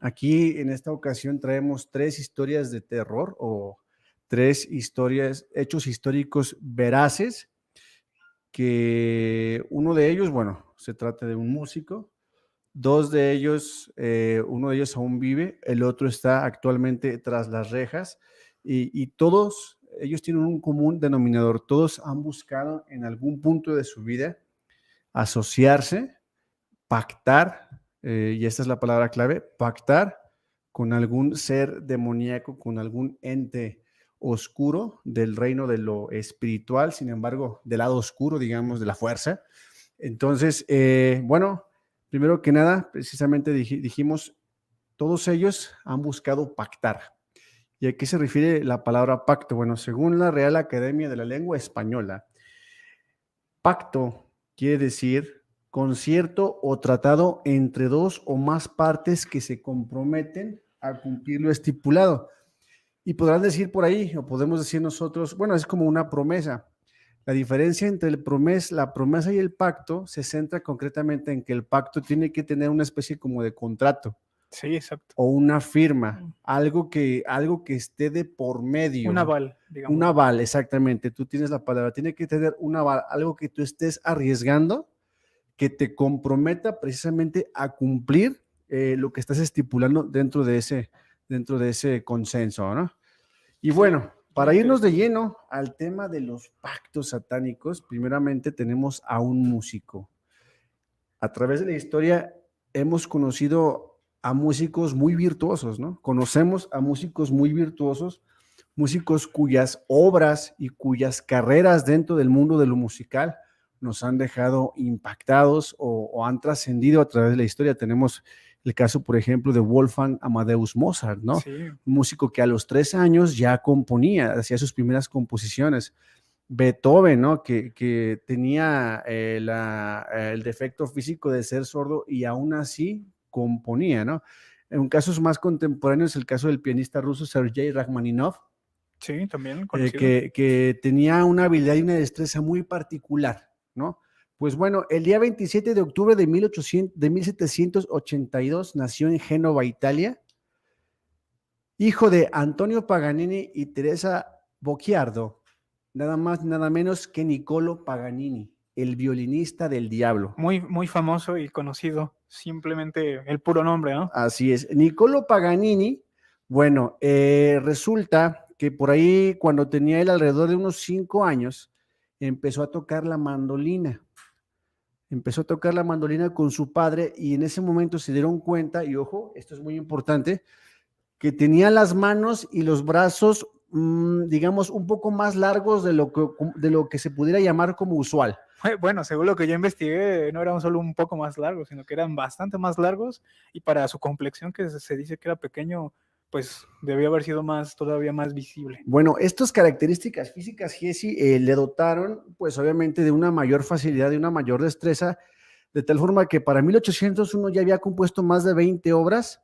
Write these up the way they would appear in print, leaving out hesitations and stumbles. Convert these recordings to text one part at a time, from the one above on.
Aquí en esta ocasión traemos tres historias de terror o tres historias, hechos históricos veraces, que uno de ellos, bueno, se trata de un músico, dos de ellos, uno de ellos aún vive, el otro está actualmente tras las rejas y todos ellos tienen un común denominador, todos han buscado en algún punto de su vida asociarse, pactar, y esta es la palabra clave, pactar con algún ser demoníaco, con algún ente oscuro del reino de lo espiritual, sin embargo, del lado oscuro, digamos, de la fuerza. Entonces, bueno, primero que nada, precisamente dijimos, todos ellos han buscado pactar. ¿Y a qué se refiere la palabra pacto? Bueno, según la Real Academia de la Lengua Española, pacto quiere decir concierto o tratado entre dos o más partes que se comprometen a cumplir lo estipulado. Y podrán decir por ahí, o podemos decir nosotros, bueno, es como una promesa. La diferencia entre la promesa y el pacto se centra concretamente en que el pacto tiene que tener una especie como de contrato Sí, exacto. o una firma, Mm, algo que esté de por un medio. aval, Un digámoslo. aval, exactamente, tú tienes la palabra, tiene que tener un aval, algo que tú estés arriesgando, que te comprometa precisamente a cumplir lo que estás estipulando dentro de ese consenso, ¿no? Y Sí, bueno, muy para irnos de interesante. lleno al tema de los pactos satánicos, primeramente tenemos a un músico. A través de la historia hemos conocido a músicos muy virtuosos, ¿no? Conocemos a músicos muy virtuosos, músicos cuyas obras y cuyas carreras dentro del mundo de lo musical nos han dejado impactados o han trascendido a través de la historia. Tenemos el caso, por ejemplo, de Wolfgang Amadeus Mozart, ¿no? Sí, Un músico que a los 3 años ya componía, hacía sus primeras composiciones. Beethoven, ¿no? Que tenía el defecto físico de ser sordo y aún así componía, ¿no? En casos más contemporáneos, el caso del pianista ruso Sergei Rachmaninoff, sí, también conocido. que tenía una habilidad y una destreza muy particular, ¿no? Pues bueno, el día 27 de octubre de 1782 nació en Génova, Italia, hijo de Antonio Paganini y Teresa Bocchiardo, nada más, nada menos que Niccolo Paganini, el violinista del diablo. Muy, muy famoso y conocido. Simplemente el puro nombre, ¿no? Así es. Niccolo Paganini, bueno, resulta que por ahí, cuando tenía él alrededor de unos 5 años, empezó a tocar la mandolina. Empezó a tocar la mandolina con su padre y en ese momento se dieron cuenta, y ojo, esto es muy importante, que tenía las manos y los brazos, digamos, un poco más largos de lo que se pudiera llamar como usual. Bueno, según lo que yo investigué, no eran solo un poco más largos, sino que eran bastante más largos y para su complexión, que se dice que era pequeño, pues debió haber sido más, todavía más visible. Bueno, estas características físicas, Jesse, le dotaron, pues obviamente, de una mayor facilidad, de una mayor destreza, de tal forma que para 1801 ya había compuesto más de 20 obras,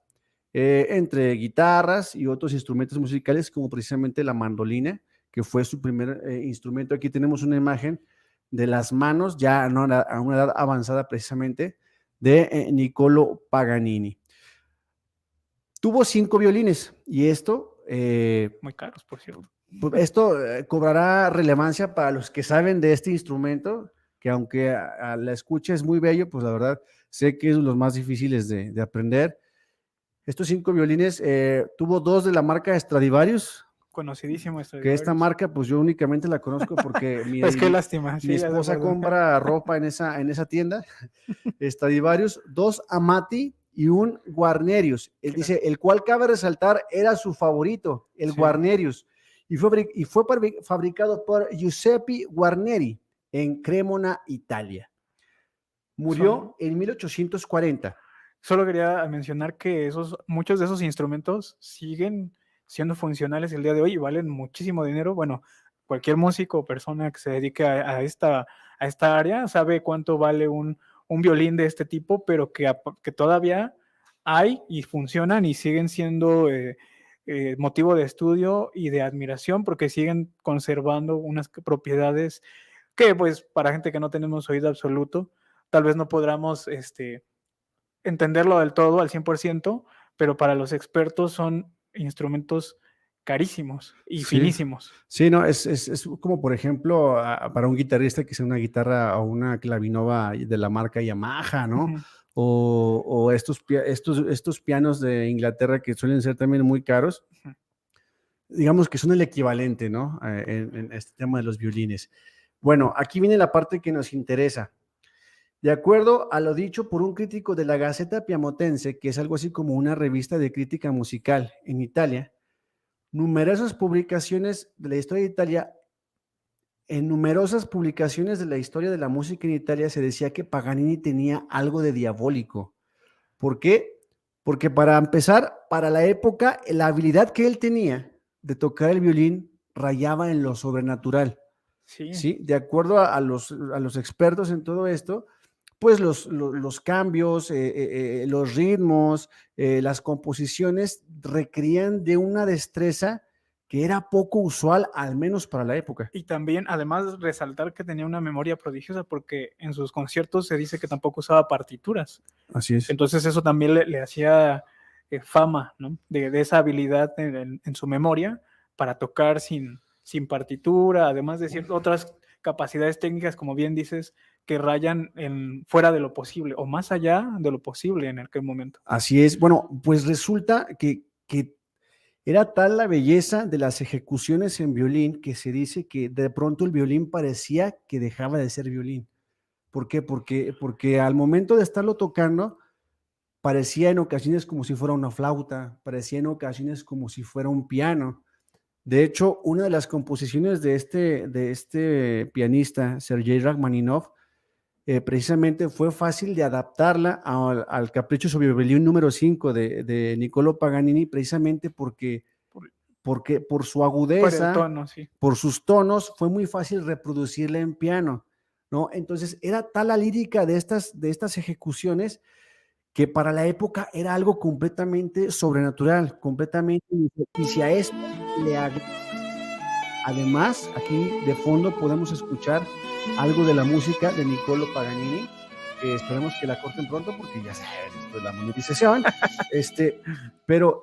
entre guitarras y otros instrumentos musicales, como precisamente la mandolina, que fue su primer instrumento. Aquí tenemos una imagen de las manos, ya a una edad avanzada precisamente, de Niccolo Paganini. Tuvo 5 violines y Muy caros, por cierto. esto cobrará relevancia para los que saben de este instrumento, que aunque a la escucha es muy bello, pues la verdad sé que es de los más difíciles de aprender. Estos 5 violines, tuvo dos de la marca Stradivarius, Conocidísimo que esta Stradivarius. marca pues yo únicamente la conozco porque Pues qué lástima, mi sí, ya se esposa fue. compra ropa en esa tienda. Stradivarius, dos Amati y un Guarnerius. Él Que- dice, el cual cabe resaltar era su favorito, el Sí, Guarnerius, y fue fabricado por Giuseppe Guarneri en Cremona, Italia. son, Murió en 1840. solo quería mencionar que muchos de esos instrumentos siguen siendo funcionales el día de hoy y valen muchísimo dinero. Bueno, cualquier músico o persona que se dedique a esta área sabe cuánto vale un violín de este tipo, pero que todavía hay y funcionan y siguen siendo motivo de estudio y de admiración porque siguen conservando unas propiedades que pues para gente que no tenemos oído absoluto, tal vez no podamos entenderlo del todo al 100%, pero para los expertos son instrumentos carísimos y Sí. finísimos. Sí, no, es como, por ejemplo, para un guitarrista que sea una guitarra o una clavinova de la marca Yamaha, ¿no? Ujú. O estos pianos de Inglaterra que suelen ser también muy caros, Ujú. digamos que son el equivalente, ¿no? En este tema de los violines. Bueno, aquí viene la parte que nos interesa. De acuerdo a lo dicho por un crítico de la Gaceta Piemontense, que es algo así como una revista de crítica musical en Italia, numerosas publicaciones de la historia de Italia, en numerosas publicaciones de la historia de la música en Italia se decía que Paganini tenía algo de diabólico. ¿Por qué? Porque para empezar, para la época, la habilidad que él tenía de tocar el violín rayaba en lo sobrenatural. Sí. ¿Sí? De acuerdo a los expertos en todo esto, pues los cambios, los ritmos, las composiciones requerían de una destreza que era poco usual, al menos para la época. Y también, además, resaltar que tenía una memoria prodigiosa, porque en sus conciertos se dice que tampoco usaba partituras. Así es. Entonces eso también le hacía fama, ¿no? De esa habilidad en su memoria para tocar sin partitura, además de otras capacidades técnicas, como bien dices, que rayan fuera de lo posible o más allá de lo posible en aquel momento. Así es. Bueno, pues resulta que era tal la belleza de las ejecuciones en violín que se dice que de pronto el violín parecía que dejaba de ser violín. ¿Por qué? Porque al momento de estarlo tocando, parecía en ocasiones como si fuera una flauta, parecía en ocasiones como si fuera un piano. De hecho, una de las composiciones de este pianista, Sergei Rachmaninoff, precisamente fue fácil de adaptarla al Capricho sobre violín número 5 de Niccolò Paganini, precisamente Por, por su por el agudeza, tono, sí. por sus tonos, fue muy fácil reproducirla en piano, ¿no? Entonces, era tal la lírica de estas ejecuciones que para la época era algo completamente sobrenatural, completamente. Y si a esto le además, aquí de fondo podemos escuchar algo de la música de Niccolò Paganini, que esperemos que la corten pronto porque ya saben, esto es la monetización. Pero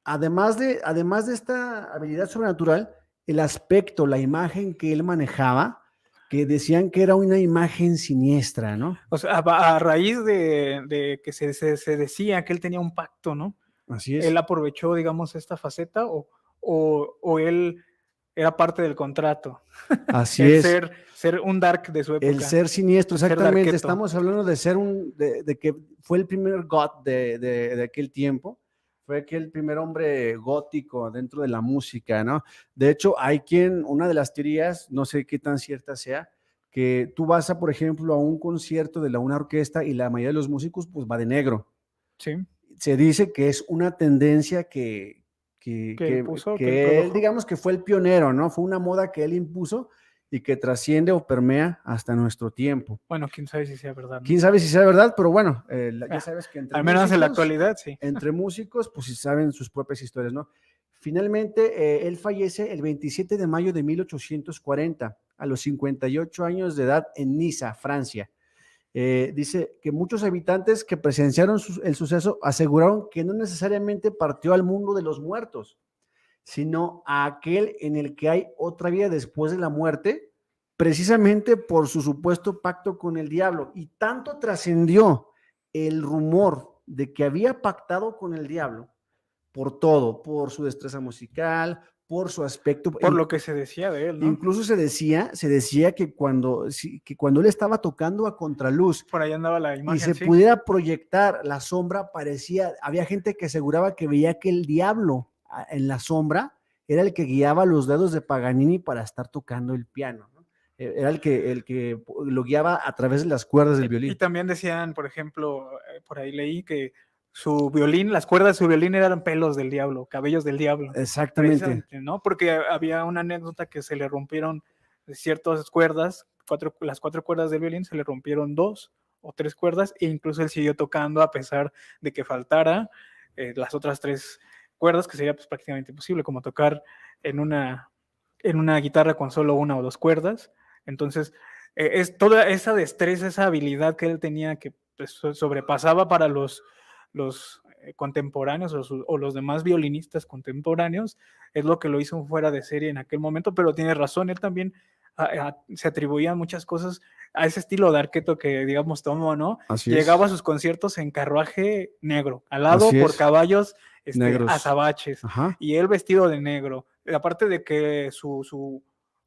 además de esta habilidad sobrenatural, el aspecto, la imagen que él manejaba, que decían que era una imagen siniestra, ¿no? O sea, a raíz de que se decía que él tenía un pacto, ¿no? Así Él es. aprovechó, digamos, esta faceta o él era parte del contrato. Así El es. ser un dark de su El época, ser siniestro, el ser exactamente. darketo. Estamos hablando de ser de que fue el primer goth de aquel tiempo. Fue aquel primer hombre gótico dentro de la música, ¿no? De hecho, una de las teorías, no sé qué tan cierta sea, que tú vas por ejemplo, a un concierto de una orquesta y la mayoría de los músicos, pues va de negro. Sí. Se dice que es una tendencia Que él puso, que él que él, produjo. digamos que fue el pionero, ¿no? Fue una moda que él impuso y que trasciende o permea hasta nuestro tiempo. Bueno, quién sabe si sea verdad, ¿no? Quién sabe si sea verdad, pero bueno, ya sabes que al menos en la actualidad, sí. entre músicos, pues sí saben sus propias historias, ¿no? Finalmente, él fallece el 27 de mayo de 1840, a los 58 años de edad en Niza, Francia. Dice que muchos habitantes que presenciaron el suceso aseguraron que no necesariamente partió al mundo de los muertos, sino a aquel en el que hay otra vida después de la muerte, precisamente por su supuesto pacto con el diablo. Y tanto trascendió el rumor de que había pactado con el diablo por todo, por su destreza musical, por su aspecto. Por lo que se decía de él, ¿no? Incluso se decía que cuando él estaba tocando a contraluz por ahí andaba la imagen, y se sí. pudiera proyectar la sombra, había gente que aseguraba que veía que el diablo en la sombra era el que guiaba los dedos de Paganini para estar tocando el piano, ¿no? Era el que lo guiaba a través de las cuerdas del violín. Y también decían, por ejemplo, por ahí leí que su violín, las cuerdas de su violín eran pelos del diablo, cabellos del diablo. Exactamente. ¿No? Porque había una anécdota que se le rompieron ciertas cuerdas, las 4 cuerdas del violín, se le rompieron 2 o 3 cuerdas e incluso él siguió tocando a pesar de que faltara las otras 3 cuerdas, que sería pues, prácticamente imposible, como tocar en una guitarra con solo 1 o 2 cuerdas. Entonces, es toda esa destreza, esa habilidad que él tenía que pues, sobrepasaba para los los contemporáneos o los demás violinistas contemporáneos, es lo que lo hizo fuera de serie en aquel momento, pero tiene razón, él también se atribuían muchas cosas a ese estilo de Arquetto que, digamos, tomó, ¿no? Así Llegaba a es, sus conciertos en carruaje negro, alado así por es, caballos negros. azabaches, Ajá. y él vestido de negro. Aparte de que su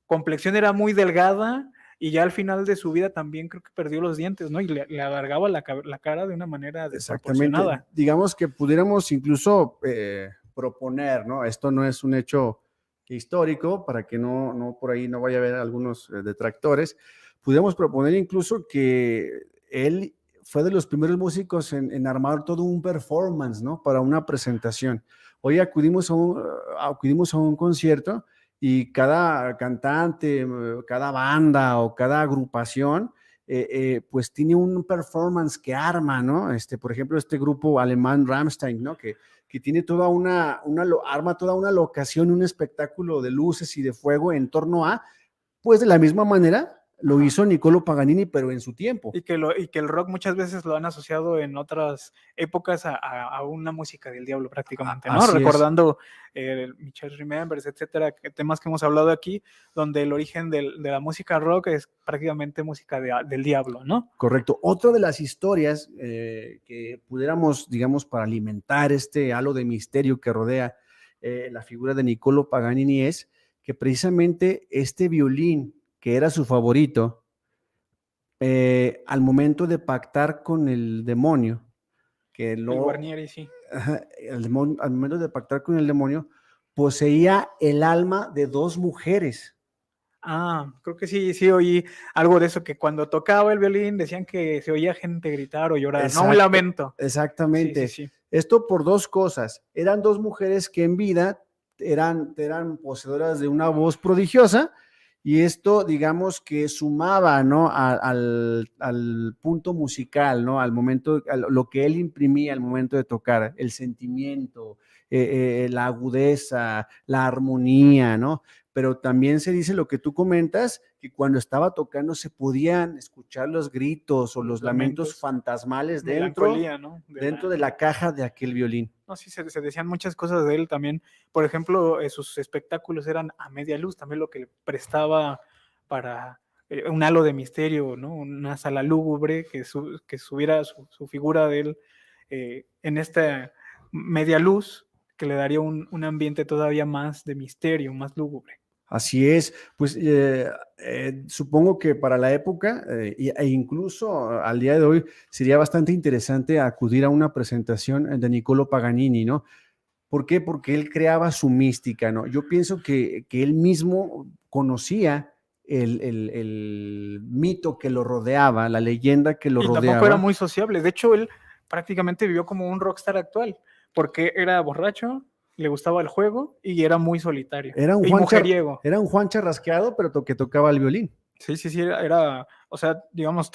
complexión era muy delgada, y ya al final de su vida también creo que perdió los dientes, ¿no? Y le alargaba la cara de una manera Exactamente. desproporcionada. Digamos que pudiéramos incluso proponer, ¿no? Esto no es un hecho histórico, para que no por ahí no vaya a haber algunos detractores. Pudiéramos proponer incluso que él fue de los primeros músicos en armar todo un performance, ¿no? Para una presentación. Hoy acudimos a un concierto y cada cantante, cada banda o cada agrupación pues tiene un performance que arma, ¿no? Por ejemplo, este grupo alemán Rammstein, ¿no? Que tiene toda arma toda una locación, un espectáculo de luces y de fuego en torno a, pues de la misma manera lo Ajá. hizo Niccolo Paganini, pero en su tiempo. Y que el rock muchas veces lo han asociado en otras épocas a una música del diablo prácticamente, ¿no? Así es. Recordando Michelle Remembers, etcétera, temas que hemos hablado aquí, donde el origen de la música rock es prácticamente música del diablo, ¿no? Correcto. Otra de las historias que pudiéramos, digamos, para alimentar este halo de misterio que rodea la figura de Niccolo Paganini es que precisamente este violín, que era su favorito, al momento de pactar con el demonio, que El lo, Guarnieri, sí. al momento de pactar con el demonio, poseía el alma de dos mujeres. Creo que sí oí algo de eso, que cuando tocaba el violín decían que se oía gente gritar o llorar, ¿no? Un lamento. Exactamente. Sí. Esto por dos cosas. Eran dos mujeres que en vida eran poseedoras de una voz prodigiosa, y esto, digamos, que sumaba, ¿no? Al punto musical, ¿no? Al momento, lo que él imprimía al momento de tocar, el sentimiento, la agudeza, la armonía, ¿no? Pero también se dice lo que tú comentas, que cuando estaba tocando se podían escuchar los gritos o los lamentos fantasmales melancolía, ¿no? dentro de la caja de aquel violín. No, sí, se decían muchas cosas de él también. Por ejemplo, sus espectáculos eran a media luz, también lo que le prestaba para un halo de misterio, ¿no? Una sala lúgubre que subiera su figura de él en esta media luz, que le daría un ambiente todavía más de misterio, más lúgubre. Así es, pues supongo que para la época e incluso al día de hoy sería bastante interesante acudir a una presentación de Niccolo Paganini, ¿no? ¿Por qué? Porque él creaba su mística, ¿no? Yo pienso que él mismo conocía el mito que lo rodeaba, la leyenda que lo Y tampoco era rodeaba. muy sociable. De hecho, él prácticamente vivió como un rockstar actual, porque era borracho, le gustaba el juego y era muy solitario Era un y mujeriego. era un Juan charrasqueado, pero que tocaba el violín. Sí, o sea, digamos,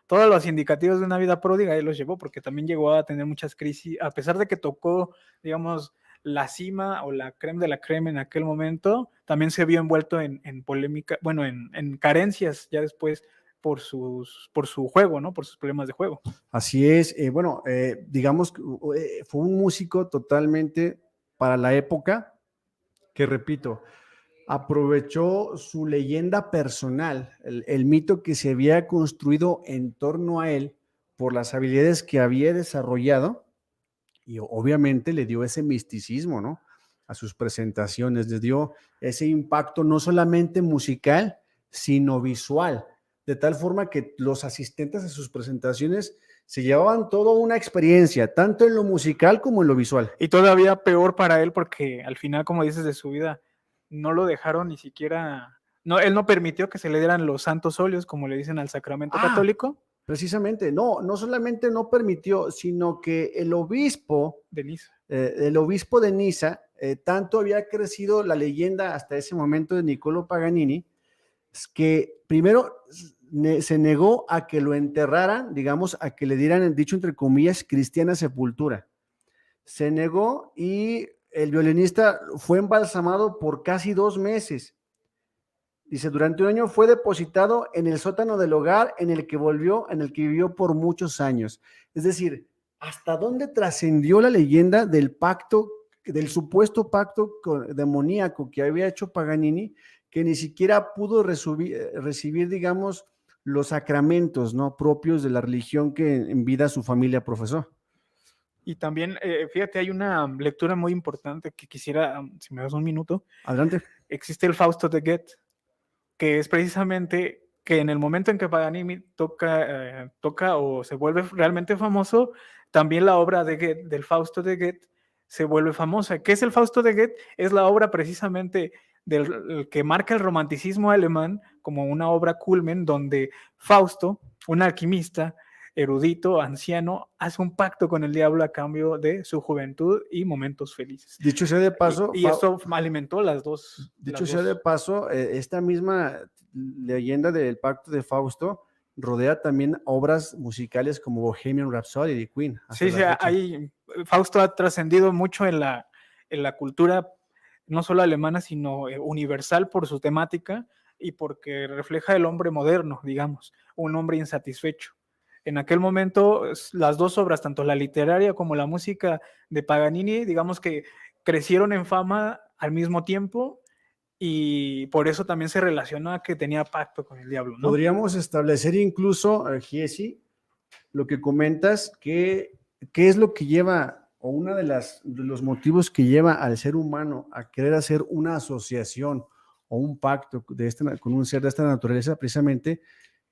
todos los indicativos de una vida pródiga él los llevó, porque también llegó a tener muchas crisis, a pesar de que tocó, digamos, la cima o la creme de la creme en aquel momento, también se vio envuelto en polémica, bueno, en carencias ya después por su juego, ¿no? Por sus problemas de juego. Así es, bueno, digamos que fue un músico totalmente para la época, que repito, aprovechó su leyenda personal, el mito que se había construido en torno a él por las habilidades que había desarrollado, y obviamente le dio ese misticismo, ¿no? A sus presentaciones, le dio ese impacto no solamente musical, sino visual, de tal forma que los asistentes a sus presentaciones se llevaban toda una experiencia, tanto en lo musical como en lo visual. Y todavía peor para él, porque al final, como dices, de su vida, no lo dejaron ni siquiera, no, él no permitió que se le dieran los santos óleos, como le dicen al sacramento católico. Precisamente, no solamente no permitió, sino que el obispo de Niza. De Niza, tanto había crecido la leyenda hasta ese momento de Niccolo Paganini, que primero se negó a que lo enterraran, digamos, a que le dieran, dicho entre comillas, cristiana sepultura. Se negó, y el violinista fue embalsamado por casi 2 meses. Dice, durante un año fue depositado en el sótano del hogar en el que vivió por muchos años. Es decir, ¿hasta dónde trascendió la leyenda del pacto, del supuesto pacto demoníaco que había hecho Paganini, que ni siquiera pudo recibir, digamos, los sacramentos, ¿no?, propios de la religión que en vida su familia profesó? Y también, fíjate, hay una lectura muy importante que quisiera, si me das un minuto. Adelante. Existe el Fausto de Goethe, que es precisamente que en el momento en que Paganini toca o se vuelve realmente famoso, también la obra de Goethe, del Fausto de Goethe, se vuelve famosa. ¿Qué es el Fausto de Goethe? Es la obra precisamente que marca el romanticismo alemán como una obra culmen, donde Fausto, un alquimista, erudito, anciano, hace un pacto con el diablo a cambio de su juventud y momentos felices. Dicho sea de paso, Y esto alimentó las dos. Dicho sea de paso, esta misma leyenda del pacto de Fausto rodea también obras musicales como Bohemian Rhapsody de Queen. Sí, Fausto ha trascendido mucho en la cultura, no solo alemana, sino universal por su temática y porque refleja el hombre moderno, digamos, un hombre insatisfecho. En aquel momento, las dos obras, tanto la literaria como la música de Paganini, digamos que crecieron en fama al mismo tiempo y por eso también se relaciona que tenía pacto con el diablo, ¿no? Podríamos establecer incluso, Giesi, lo que comentas, qué es lo que lleva, o uno de los motivos que lleva al ser humano a querer hacer una asociación o un pacto con un ser de esta naturaleza, precisamente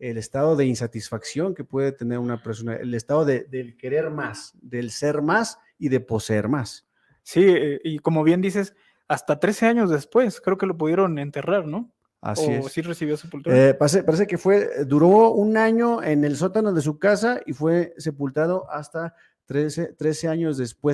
el estado de insatisfacción que puede tener una persona, el estado del querer más, del ser más y de poseer más. Sí, y como bien dices, hasta 13 años después creo que lo pudieron enterrar, ¿no? Así ¿O es. sí recibió sepultura? Parece que duró un año en el sótano de su casa y fue sepultado hasta 13 años después.